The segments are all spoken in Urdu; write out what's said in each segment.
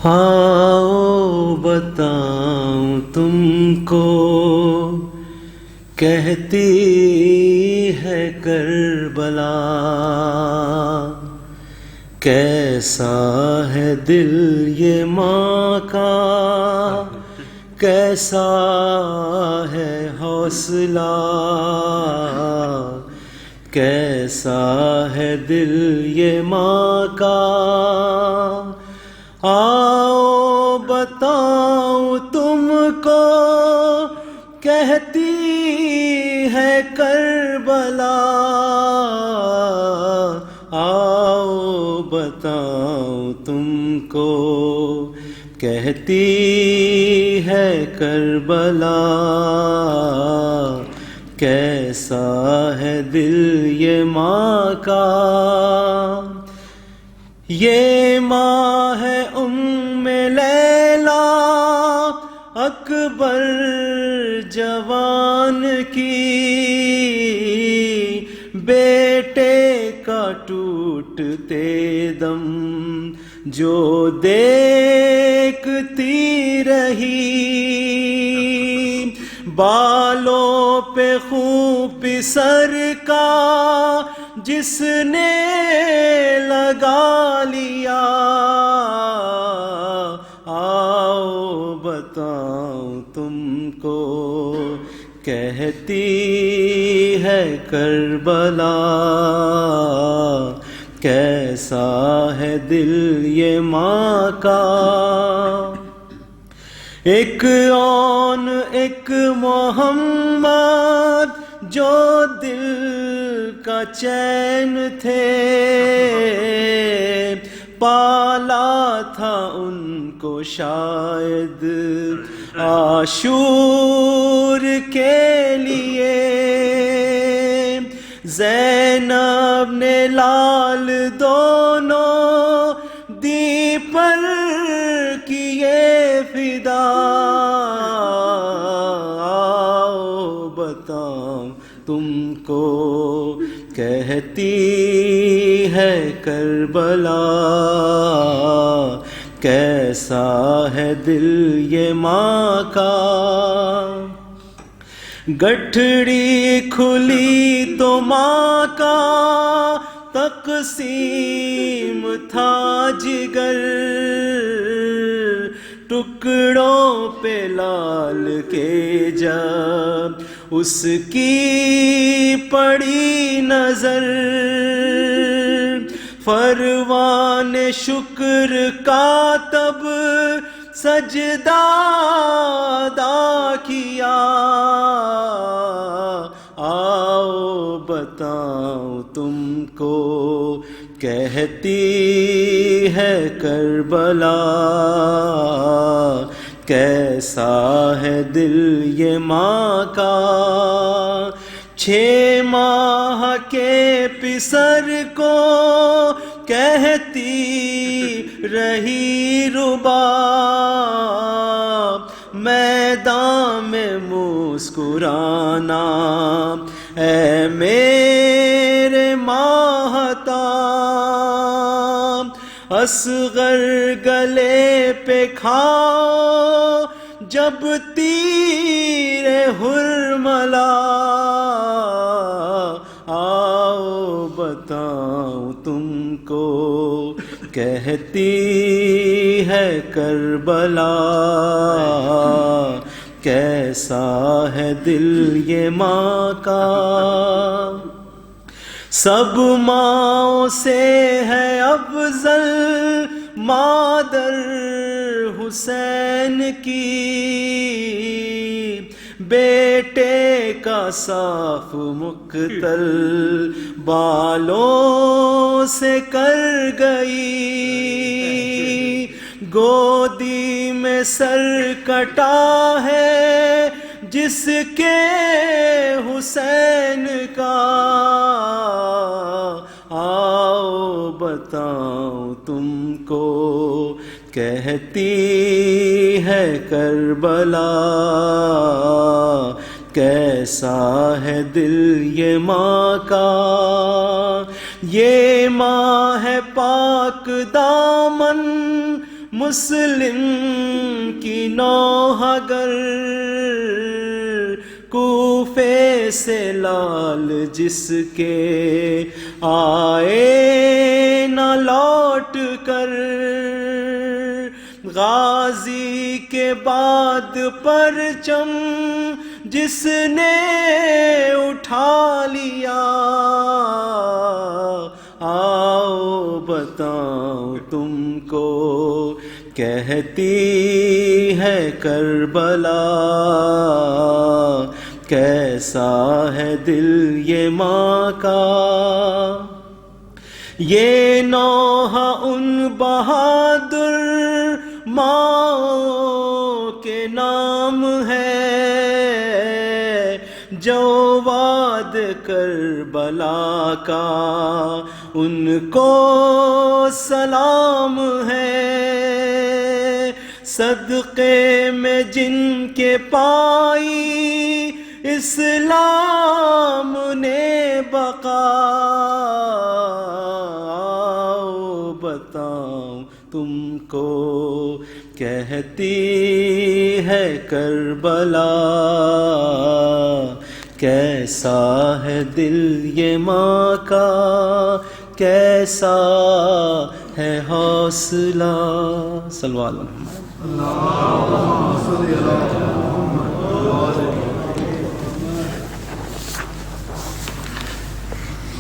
آؤ بتاؤں تم کو، کہتی ہے کربلا، کیسا ہے دل یہ ماں کا، کیسا ہے حوصلہ، کیسا ہے دل یہ ماں کا۔ آؤ بتاؤں تم کو، کہتی ہے کربلا، آؤ بتاؤں تم کو، کہتی ہے کربلا، کیسا ہے دل یہ ماں کا۔ یہ ماں ہے لیلا اکبر جوان کی، بیٹے کا ٹوٹتے دم جو دیکھتی رہی، بالوں پہ خون پسر کا جس نے لگا لیا، آؤ بتاؤں تم کو، کہتی ہے کربلا، کیسا ہے دل یہ ماں کا۔ ایک اون ایک محمد جو دل کا چین تھے، پالا تھا ان کو شاید عاشور کے لیے، زینب نے لال دونوں دی پر کیے فدا، آؤ بتاؤں تم کو، کہتی ہے کربلا، کیسا ہے دل یہ ماں کا۔ گٹھڑی کھلی تو ماں کا تقسیم تھا جگر، ٹکڑوں پہ لال کے جب اس کی پڑی نظر، پروان شکر کا تب سجدہ ادا کیا، آؤ بتاؤں تم کو، کہتی ہے کربلا، کیسا ہے دل یہ ماں کا۔ 6 ماہ کے پسر کو کہتی رہی رباب، میدان میں مسکرانا اے میرے ماہتاب، اصغر گلے پہ کھاؤ جب تیر حرملا، آؤ بتاؤں تم کو، کہتی ہے کربلا، کیسا ہے دل یہ ماں کا۔ سب ماؤں سے ہے افضل مادر حسین کی، بیٹے کا صاف مقتل بالوں سے کر گئی، گودی میں سر کٹا ہے جس کے حسین کا، آؤ بتاؤں تم کو، کہتی ہے کربلا، کیسا ہے دل یہ ماں کا۔ یہ ماں ہے پاک دامن مسلم کی نوح گر کوفے سے لال جس کے آئے نہ لوٹ کر، غازی کے بعد پرچم جس نے اٹھا لیا، آؤ بتاؤں تم کو کہتی ہے کربلا، کیسا ہے دل یہ ماں کا۔ یہ نوح ان بہادر ماں کے نام ہے جو واد کربلا کا ان کو سلام ہے، صدقے میں جن کے پائی اسلام نے بقا، آؤ بتاؤں تم کو کہتی ہے کربلا، کیسا ہے دل یہ ماں کا، کیسا ہے حوصلہ۔ صلو علی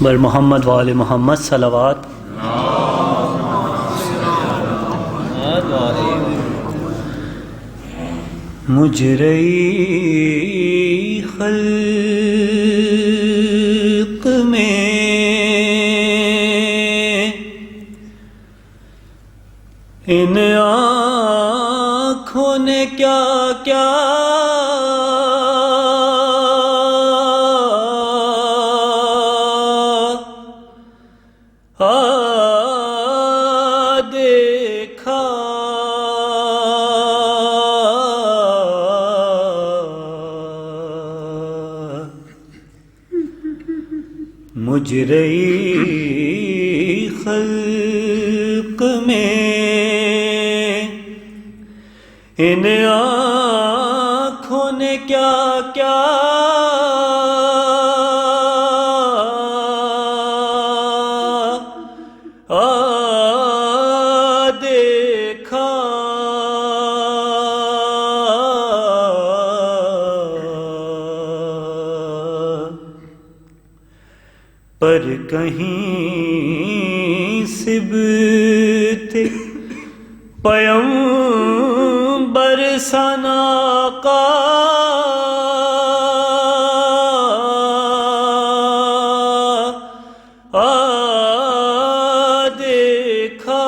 بر محمد و آل محمد صلوات۔ مجرئی خلق میں ان آنکھوں نے کیا کیا دیکھا، مجرئی خلق میں ان آنکھوں نے کیا کیا دیکھا، پر کہیں سبت پیمبر ثنا کا دیکھا،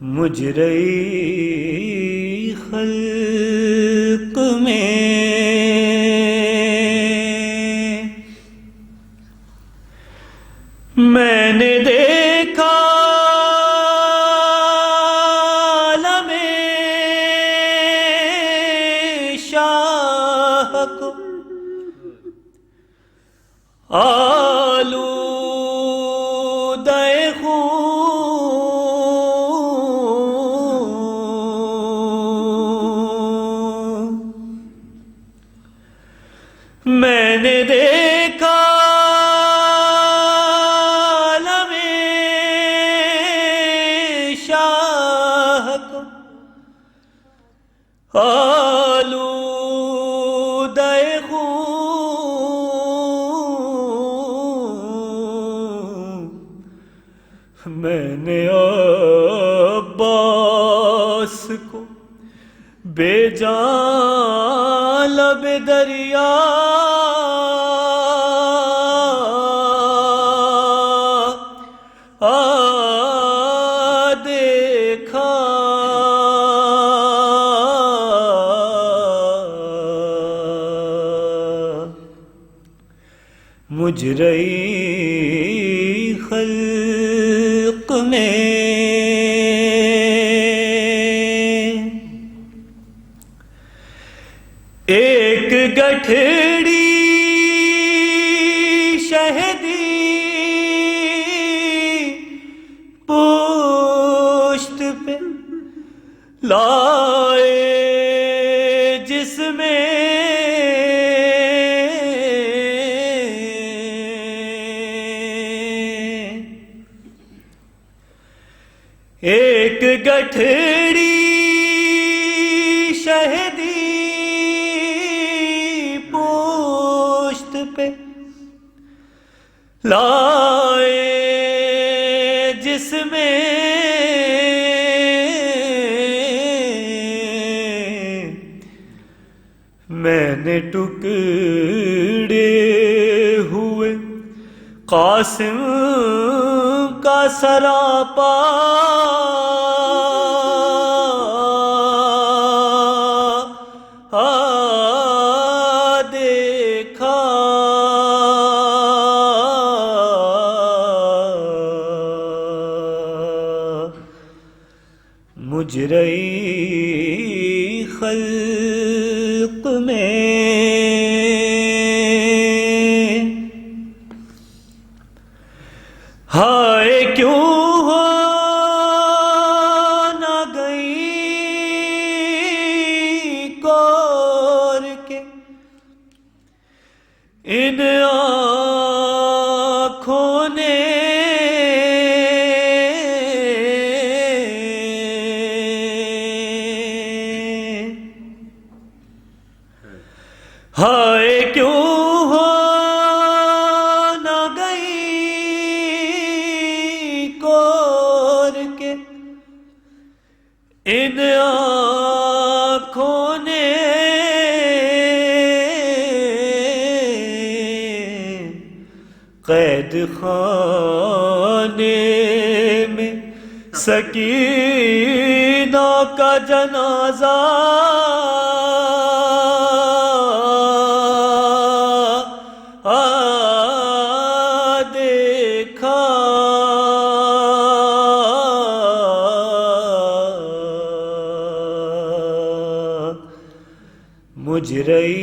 مجرئی خلق میں میں نے دیکھا عالم شاہ کو آلودہ خون، میں نے دیکھا عالم شاہ کو آلودہ خون، میں نے عباس کو بے جان لب دریا دیکھا، مجرئی خلق میں ایک گٹھڑی شہدی پشت پہ لائے جس میں ایک گٹھڑی شہدی پشت پہ لائے جس میں میں نے ٹکڑے ہوئے قاسم کا سراپا دیکھا، مجرئی خلق میں ہائے کیوں ہو نہ گئی کور کے ان آنکھوں نے ہائے کیوں ہو نہ گئی کور کے ان آنکھوں نے قید خانے میں سکینہ کا جنازہ دیکھا، مجرئی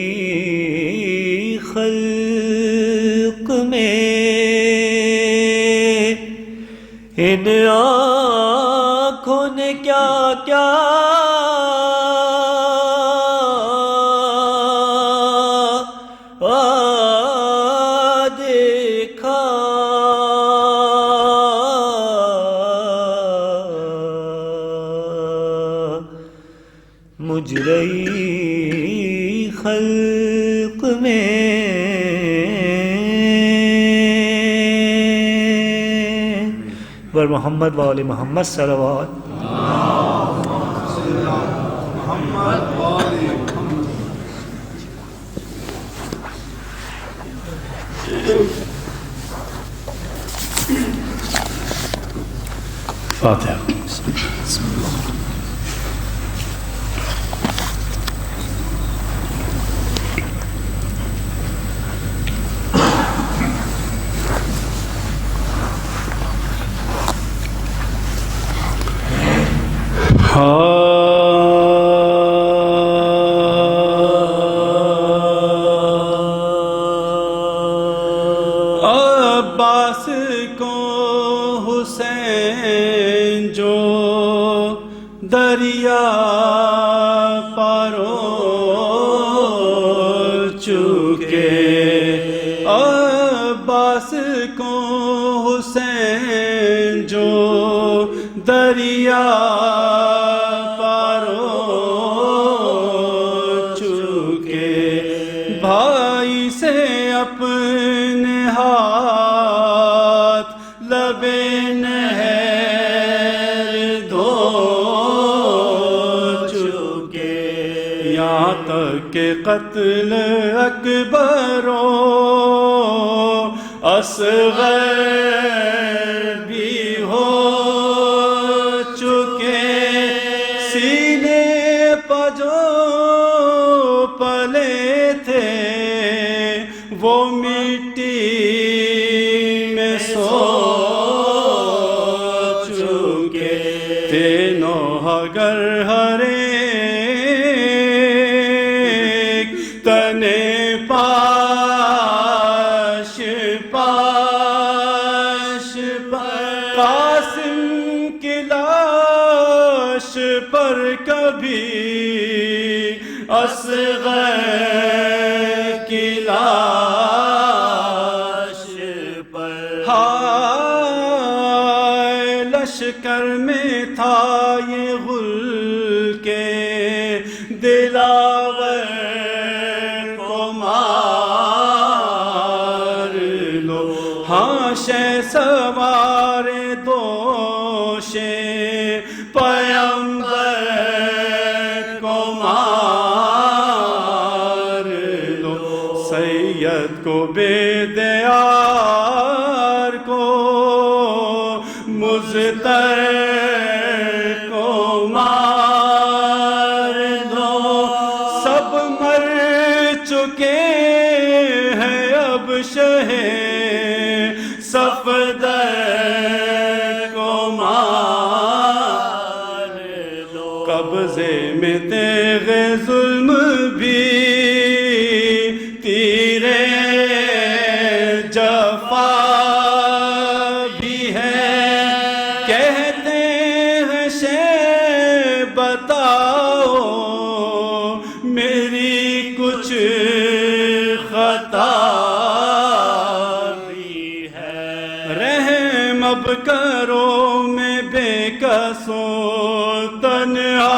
خلق میں ان آنکھوں نے کیا کیا دیکھا، مجرئی خلق میں بر محمد و آل محمد صلوات۔ فاتحہ۔ عباس کو حسین جو دریا پارو چکے، عباس کو حسین جو دریا پارو چکے، بھائی سے اپنے ہاتھ لبے نہر دھو چکے، یہاں تک کہ قتل اکبر و اصغر بھی ہو چکے، سینے پہ جو پلے تھے وہ مٹی میں سو چکے، تینوں اگر ہر ایک تنے پاش پاش پر قاسم کی لاش پر کبھی اصغر کی لاش پر ہائے لشکر میں تھا یہ غل کے دلاور کو مار لو ہاں شہ سوار دوشے پیمبر کو مار لو سید کو بے دیار کو مضطر کو مار دو سب مر چکے ہیں اب شہ صفدر کو مار دو قبضے میں تیغ ظلم بھی تیرے جفا بھی ہے کہتے ہیں شے بتاؤ میری کچھ خطا بھی ہے رحم اب کرو میں بے قصوں تنہا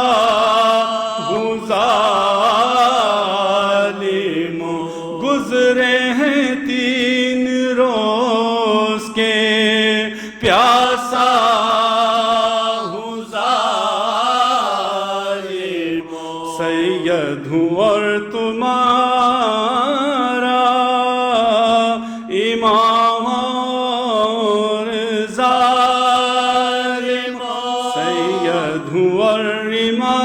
ہوں ظالموں گزرے ہیں 3 روز کے پیاسا ہوں ظالموں سید ہوں اور تمہارا امام اور ظالموں سید ہوں اور امام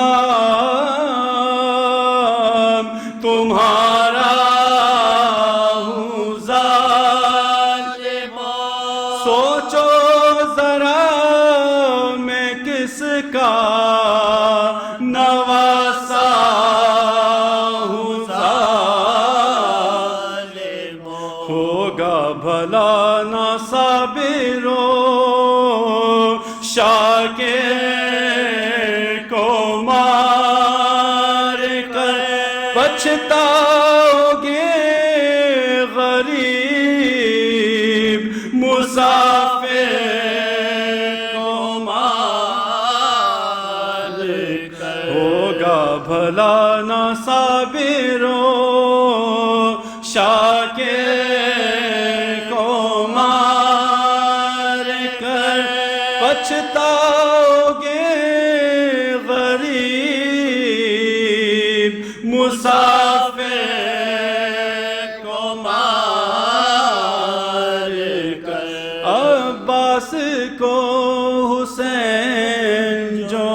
تمہارا ہوں ظالموں سوچو ذرا میں کس کا نواسا ہوں ظالموں ہوگا بھلا نہ صابرو شاکر کو مار کر پچھتاؤ گے غریب مسافر کو مار کر ہوگا بھلا نہ صابرو شاکر کو مار کر پچھتاؤ گے غریب مسافر کو مار کر عباس کو حسین جو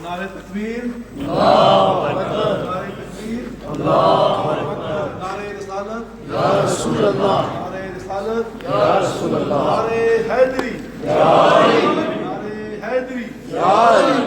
نعرہ تکبیر اللہ اکبر نعرہ تکبیر اللہ اکبر نعرہ رسالت یا رسول اللہ نعرہ رسالت یا رسول اللہ نعرہ حیدری یا علی نعرہ حیدری یا علی